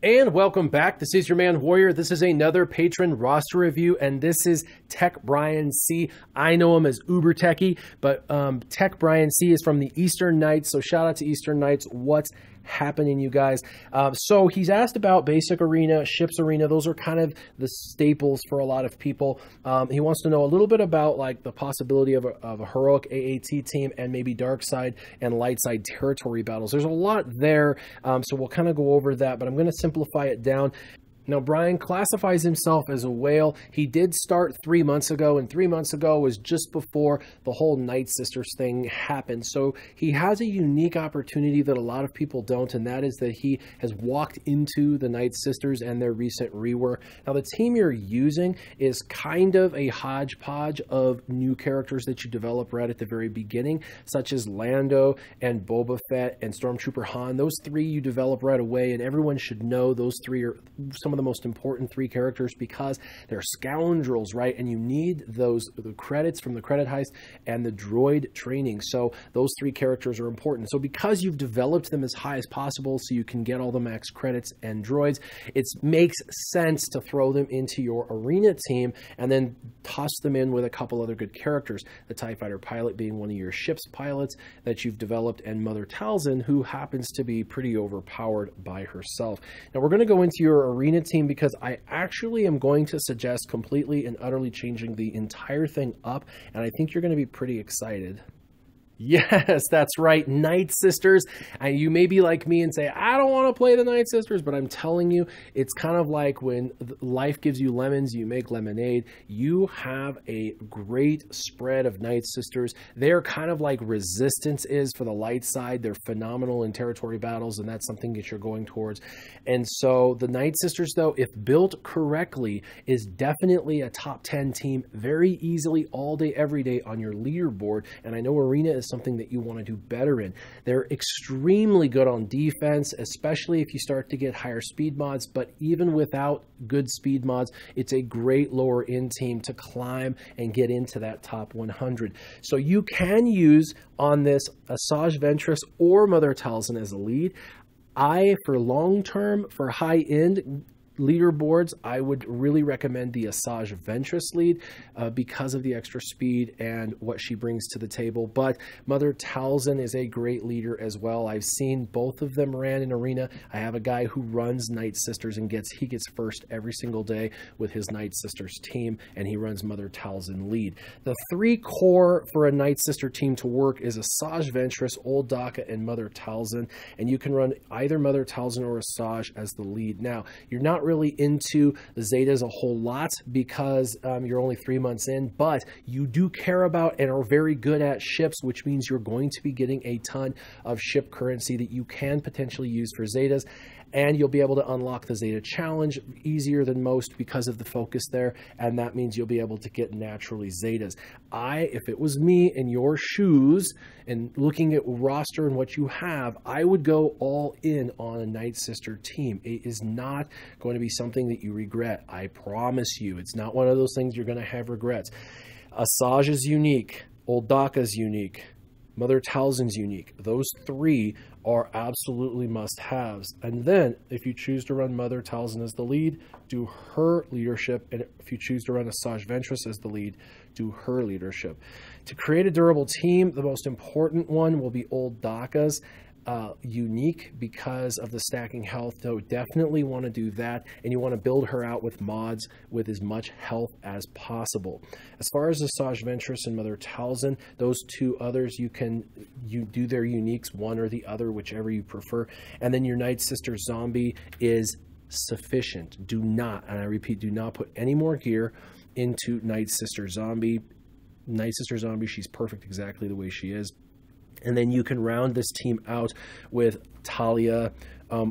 And welcome back. This is your man Warrior. This is another patron roster review, and this is TEK Bryan C. I know him as Uber Techie, but TEK Bryan C is from the Eastern Knights. So shout out to Eastern Knights. What's happening, you guys? So he's asked about Basic Arena, Ships Arena. Those are kind of the staples for a lot of people. He wants to know a little bit about like the possibility of a heroic AAT team and maybe dark side and light side territory battles. There's a lot there, so we'll kind of go over that, but I'm going to simplify it down. Now, Bryan classifies himself as a whale. He did start 3 months ago, and 3 months ago was just before the whole Night Sisters thing happened. So he has a unique opportunity that a lot of people don't, and that is that he has walked into the Night Sisters and their recent rework. Now, the team you're using is kind of a hodgepodge of new characters that you develop right at the very beginning, such as Lando and Boba Fett and Stormtrooper Han. Those three you develop right away, and everyone should know those three are some of the most important three characters because they're scoundrels, right? And you need the credits from the credit heist and the droid training. So those three characters are important. So because you've developed them as high as possible so you can get all the max credits and droids, it makes sense to throw them into your arena team and then toss them in with a couple other good characters. The TIE Fighter pilot being one of your ship's pilots that you've developed, and Mother Talzin, who happens to be pretty overpowered by herself. Now we're going to go into your arena team because I actually am going to suggest completely and utterly changing the entire thing up, and I think you're going to be pretty excited. Yes, that's right, Night Sisters. You may be like me and say, I don't want to play the Night Sisters, but I'm telling you, it's kind of like when life gives you lemons, you make lemonade. You have a great spread of Night Sisters. They're kind of like Resistance is for the light side. They're phenomenal in territory battles, and that's something that you're going towards. And so the Night Sisters, though, if built correctly, is definitely a top 10 team very easily all day, every day on your leaderboard. And I know Arena is something that you want to do better in. They're extremely good on defense, especially if you start to get higher speed mods, but even without good speed mods, it's a great lower end team to climb and get into that top 100. So you can use on this Asajj Ventress or Mother Talzin as a lead. For long term, for high end leaderboards, I would really recommend the Asajj Ventress lead because of the extra speed and what she brings to the table. But Mother Talzin is a great leader as well. I've seen both of them ran in Arena. I have a guy who runs Night Sisters and he gets first every single day with his Night Sisters team, and he runs Mother Talzin lead. The three core for a Night Sister team to work is Asajj Ventress, Old Daka, and Mother Talzin, and you can run either Mother Talzin or Asajj as the lead. Now, you're not really into the Zetas a whole lot because you're only 3 months in, but you do care about and are very good at ships, which means you're going to be getting a ton of ship currency that you can potentially use for Zetas, and you'll be able to unlock the Zeta Challenge easier than most because of the focus there, and that means you'll be able to get naturally Zetas. If it was me in your shoes and looking at roster and what you have, I would go all in on a Night Sister team. It is not going to be something that you regret. I promise you. It's not one of those things you're going to have regrets. Asajj is unique. Old Daka's unique. Mother Talzin's unique. Those three are absolutely must-haves. And then, if you choose to run Mother Talzin as the lead, do her leadership. And if you choose to run Asajj Ventress as the lead, do her leadership. To create a durable team, the most important one will be Old Daka's. Unique because of the stacking health, so definitely want to do that, and you want to build her out with mods with as much health as possible. As far as Asajj Ventress and Mother Talzin, those two others, you do their uniques, one or the other, whichever you prefer, and then your Night Sister Zombie is sufficient. Do not, and I repeat, do not put any more gear into Night Sister Zombie. Night Sister Zombie, she's perfect exactly the way she is. And then you can round this team out with Talia,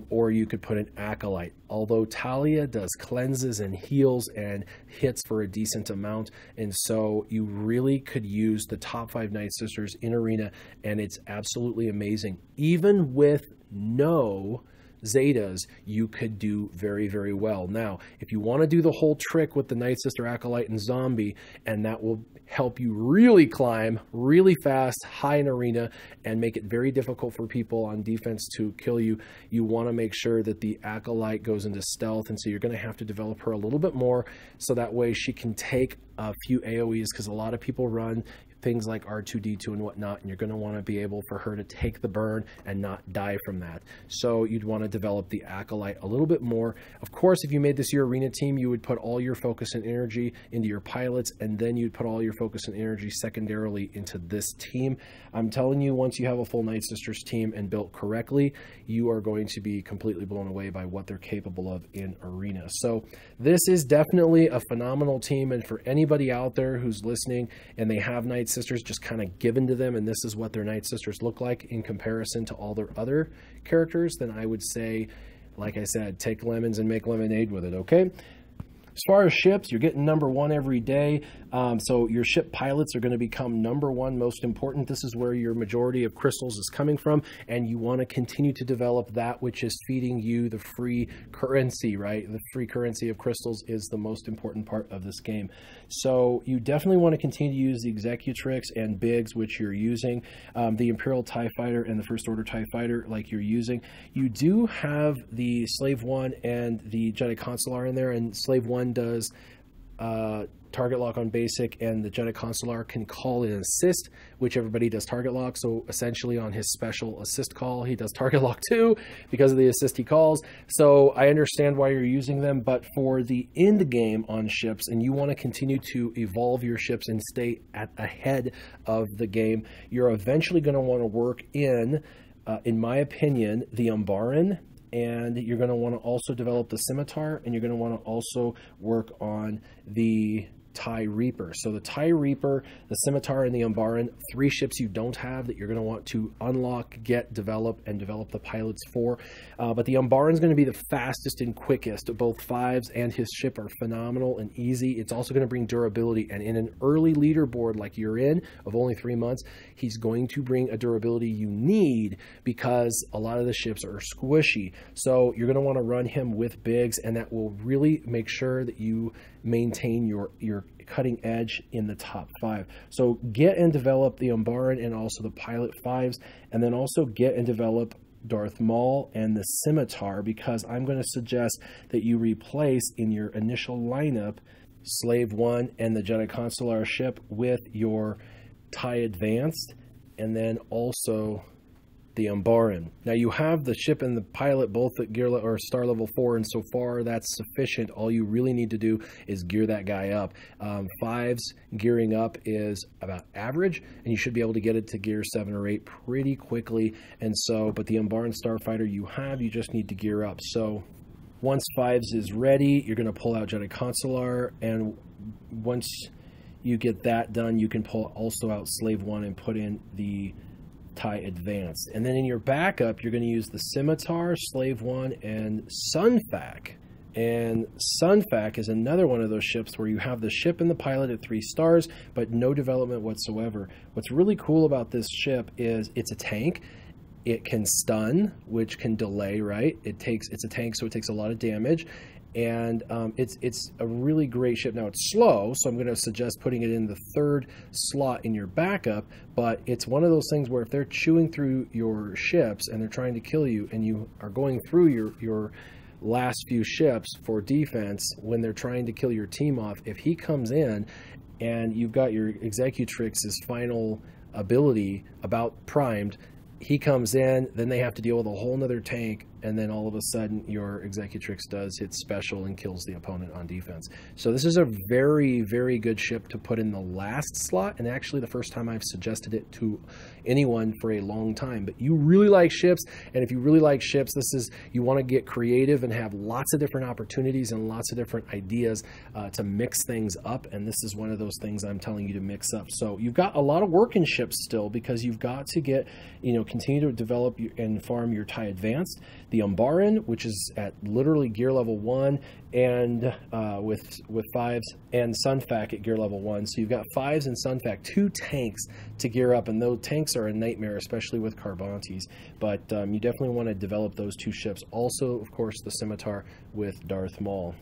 or you could put an Acolyte. Although Talia does cleanses and heals and hits for a decent amount, and so you really could use the top 5 Night Sisters in Arena, and it's absolutely amazing. Even with no Zetas, you could do very, very well. Now, if you want to do the whole trick with the Night Sister, Acolyte, and Zombie, and that will help you really climb really fast, high in arena, and make it very difficult for people on defense to kill you, you want to make sure that the Acolyte goes into stealth, and so you're going to have to develop her a little bit more so that way she can take a few AoEs, because a lot of people run things like R2-D2 and whatnot, and you're going to want to be able for her to take the burn and not die from that. So you'd want to develop the Acolyte a little bit more. Of course, if you made this your arena team, you would put all your focus and energy into your pilots, and then you'd put all your focus and energy secondarily into this team. I'm telling you, once you have a full Night Sisters team and built correctly, you are going to be completely blown away by what they're capable of in arena. So this is definitely a phenomenal team, and for anybody out there who's listening and they have Night Sisters just kind of given to them, and this is what their Night Sisters look like in comparison to all their other characters, then I would say, like I said, take lemons and make lemonade with it, okay? As far as ships, you're getting #1 every day. So your ship pilots are going to become #1 most important. This is where your majority of crystals is coming from, and you want to continue to develop that which is feeding you the free currency, right? The free currency of crystals is the most important part of this game. So you definitely want to continue to use the Executrix and Biggs, which you're using, the Imperial TIE Fighter and the First Order TIE Fighter like you're using. You do have the Slave 1 and the Jedi Consular in there, and Slave 1 does target lock on basic, and the Jedi Consular can call in assist, which everybody does target lock. So essentially on his special assist call, he does target lock too because of the assist he calls. So I understand why you're using them, but for the end game on ships, and you want to continue to evolve your ships and stay ahead of the game, you're eventually going to want to work in my opinion, the Umbaran, and you're going to want to also develop the Scimitar, and you're going to want to also work on the TIE Reaper. So the TIE Reaper, the Scimitar, and the Umbaran, 3 ships you don't have that you're going to want to unlock, get, develop, and develop the pilots for. But the Umbaran is going to be the fastest and quickest. Both 5s and his ship are phenomenal and easy. It's also going to bring durability, and in an early leaderboard like you're in, of only 3 months, he's going to bring a durability you need because a lot of the ships are squishy. So you're going to want to run him with Biggs, and that will really make sure that you maintain your cutting edge in the top 5. So get and develop the Umbaran and also the Pilot 5s, and then also get and develop Darth Maul and the Scimitar, because I'm going to suggest that you replace in your initial lineup Slave 1 and the Jedi Consular ship with your TIE Advanced, and then also the Umbaran. Now you have the ship and the pilot both at gear or star level 4, and so far that's sufficient. All you really need to do is gear that guy up. 5s gearing up is about average, and you should be able to get it to gear 7 or 8 pretty quickly. And so, but the Umbaran Starfighter you just need to gear up. So once 5s is ready, you're going to pull out Jedi Consular, and once you get that done, you can pull also out Slave 1 and put in the TIE Advanced. And then in your backup, you're going to use the Scimitar, Slave 1, and Sunfac. And Sunfac is another one of those ships where you have the ship and the pilot at 3 stars, but no development whatsoever. What's really cool about this ship is it's a tank. It can stun, which can delay, right? It's a tank, so it takes a lot of damage. And it's a really great ship. Now it's slow, so I'm going to suggest putting it in the 3rd slot in your backup, but it's one of those things where if they're chewing through your ships and they're trying to kill you, and you are going through your last few ships for defense when they're trying to kill your team off, if he comes in and you've got your Executrix's final ability about primed, he comes in, then they have to deal with a whole nother tank, and then all of a sudden your Executrix does its special and kills the opponent on defense. So this is a very, very good ship to put in the last slot, and actually the first time I've suggested it to anyone for a long time. But you really like ships, and if you really like ships, you want to get creative and have lots of different opportunities and lots of different ideas to mix things up, and this is one of those things I'm telling you to mix up. So you've got a lot of work in ships still, because you've got to get, continue to develop and farm your TIE Advanced. the Umbaran, which is at literally gear level 1, and with 5s, and Sunfac at gear level 1. So you've got 5s and Sunfac, 2 tanks to gear up, and those tanks are a nightmare, especially with Carbantes. But you definitely want to develop those 2 ships. Also, of course, the Scimitar with Darth Maul.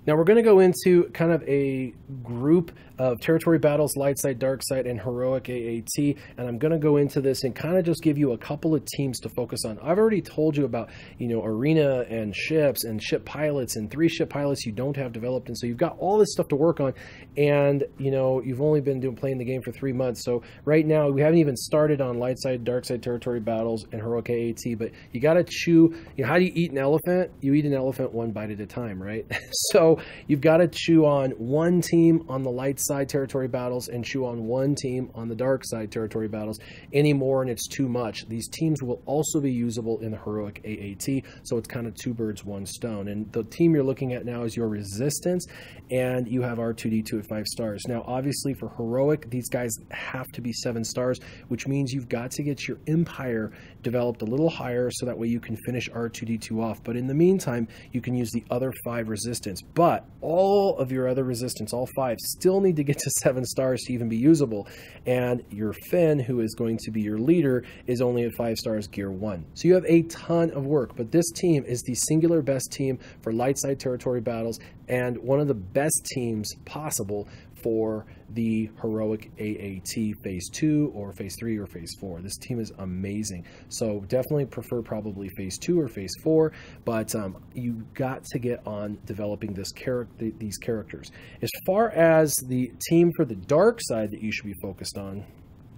Now we're going to go into kind of a group of territory battles, light side, dark side, and heroic AAT, and I'm going to go into this and kind of just give you a couple of teams to focus on. I've already told you about, you know, arena and ships and ship pilots and 3 ship pilots you don't have developed, and so you've got all this stuff to work on, and you know you've only been playing the game for 3 months. So right now we haven't even started on light side, dark side territory battles and heroic AAT, but you got to chew. You know, how do you eat an elephant? You eat an elephant 1 bite at a time, right? So you've got to chew on 1 team on the light side territory battles and chew on 1 team on the dark side territory battles. Any more and it's too much. These teams will also be usable in the heroic AAT, so it's kind of 2 birds 1 stone. And the team you're looking at now is your resistance, and you have R2D2 at 5 stars. Now obviously for heroic, these guys have to be 7 stars, which means you've got to get your empire developed a little higher so that way you can finish R2D2 off. But in the meantime, you can use the other 5 resistance. But all of your other resistance, all 5, still need to get to 7 stars to even be usable. And your Finn, who is going to be your leader, is only at 5 stars gear 1. So you have a ton of work, but this team is the singular best team for light side territory battles and one of the best teams possible for the heroic AAT phase 2 or phase 3 or phase 4. This team is amazing. So definitely prefer probably phase 2 or phase 4, but you got to get on developing these characters. As far as the team for the dark side that you should be focused on,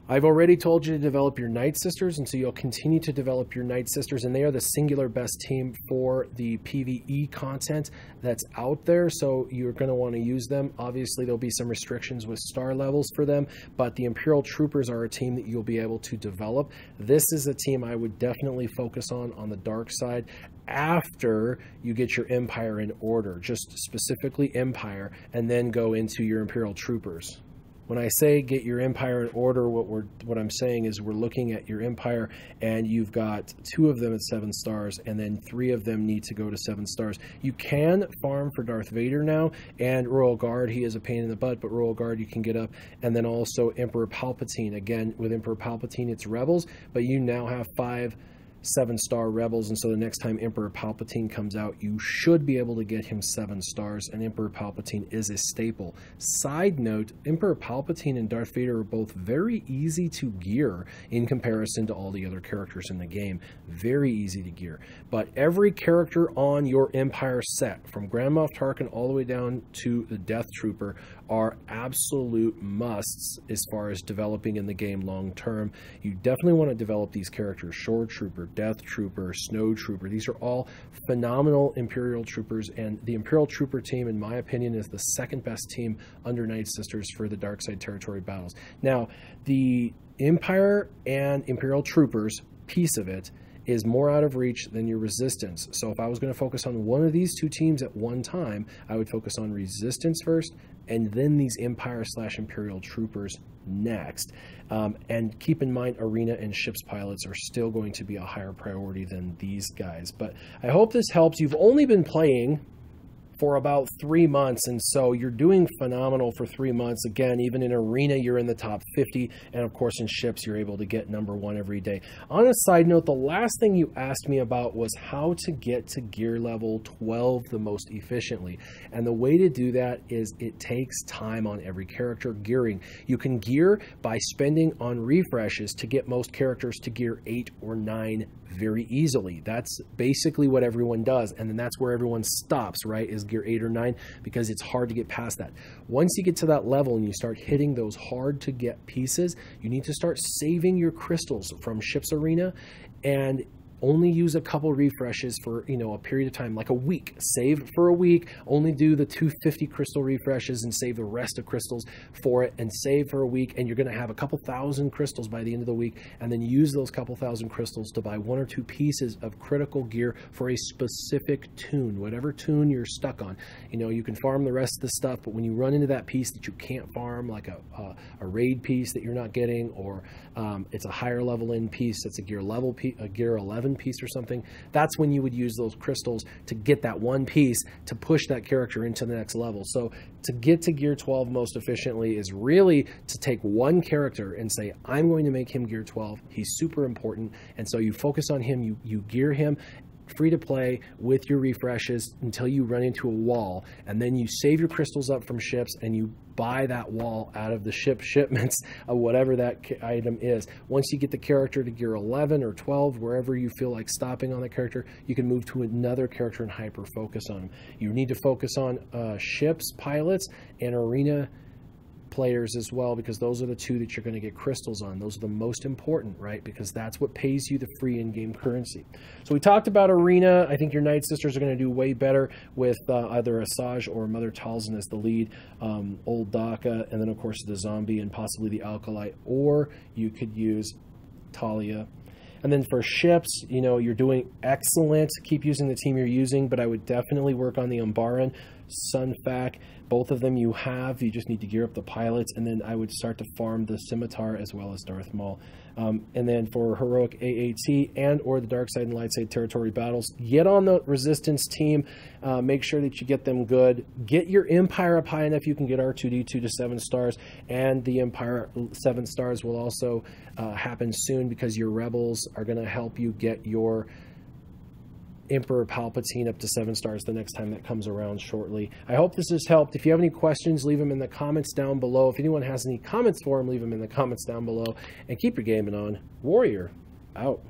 I've already told you to develop your Night Sisters, and so you'll continue to develop your Night Sisters, and they are the singular best team for the PvE content that's out there, so you're going to want to use them. Obviously, there'll be some restrictions with star levels for them, but the Imperial Troopers are a team that you'll be able to develop. This is a team I would definitely focus on the dark side after you get your Empire in order, just specifically Empire, and then go into your Imperial Troopers. When I say get your Empire in order, what I'm saying is we're looking at your Empire and you've got 2 of them at 7 stars and then 3 of them need to go to 7 stars. You can farm for Darth Vader now and Royal Guard. He is a pain in the butt, but Royal Guard you can get up. And then also Emperor Palpatine. Again, with Emperor Palpatine, it's Rebels, but you now have 5 7-star rebels, and so the next time Emperor Palpatine comes out, you should be able to get him 7 stars, and Emperor Palpatine is a staple. Side note, Emperor Palpatine and Darth Vader are both very easy to gear in comparison to all the other characters in the game. Very easy to gear. But every character on your Empire set, from Grand Moff Tarkin all the way down to the Death Trooper, are absolute musts as far as developing in the game long term. You definitely want to develop these characters. Shore Trooper, Death Trooper, Snow Trooper. These are all phenomenal Imperial Troopers, and the Imperial Trooper team, in my opinion, is the second best team under Night Sisters for the Dark Side territory battles. Now, the Empire and Imperial Troopers piece of it is more out of reach than your Resistance. So if I was going to focus on one of these 2 teams at one time, I would focus on Resistance first, and then these Empire/Imperial Troopers next. And keep in mind, Arena and Ships Pilots are still going to be a higher priority than these guys. But I hope this helps. You've only been playing for about 3 months, and so you're doing phenomenal for 3 months. Again, even in Arena, you're in the top 50, and of course in Ships, you're able to get #1 every day. On a side note, the last thing you asked me about was how to get to gear level 12 the most efficiently, and the way to do that is it takes time on every character gearing. You can gear by spending on refreshes to get most characters to gear 8 or 9 very easily. That's basically what everyone does, and then that's where everyone stops, right, is gear 8 or 9, because it's hard to get past that. Once you get to that level and you start hitting those hard to get pieces, you need to start saving your crystals from Ships Arena and only use a couple refreshes for, a period of time, like a week. Save for a week, only do the 250 crystal refreshes and save the rest of crystals for it, and save for a week, and you're going to have a couple thousand crystals by the end of the week, and then use those couple thousand crystals to buy 1 or 2 pieces of critical gear for a specific tune, whatever tune you're stuck on. You can farm the rest of the stuff, but when you run into that piece that you can't farm, like a raid piece that you're not getting, or it's a higher level in piece that's a gear 11 11 piece or something, that's when you would use those crystals to get that one piece to push that character into the next level. So to get to gear 12 most efficiently is really to take one character and say, I'm going to make him gear 12. He's super important. And so you focus on him, you gear him free to play with your refreshes until you run into a wall, and then you save your crystals up from ships and you buy that wall out of the shipments of whatever that item is. Once you get the character to gear 11 or 12, wherever you feel like stopping on the character, you can move to another character and hyper focus on them. You need to focus on ships, pilots, and arena players as well, because those are the two that you're going to get crystals on. Those are the most important, right? Because that's what pays you the free in-game currency. So we talked about arena. I think your Night Sisters are going to do way better with either Asajj or Mother Talzin as the lead, Old Daka, and then of course the zombie and possibly the Alkalite, or you could use Talia. And then for ships, you know, you're doing excellent. Keep using the team you're using, but I would definitely work on the Umbaran, Sunfac. Both of them you have. You just need to gear up the pilots, and then I would start to farm the Scimitar as well as Darth Maul. And then for heroic AAT and or the dark side and light side territory battles, get on the Resistance team. Make sure that you get them good. Get your Empire up high enough you can get R2-D2 to 7 stars, and the Empire 7 stars will also happen soon, because your Rebels are going to help you get your Emperor Palpatine up to 7 stars the next time that comes around shortly. I hope this has helped. If you have any questions, leave them in the comments down below. If anyone has any comments for him, leave them in the comments down below. And keep your gaming on. Warrior, out.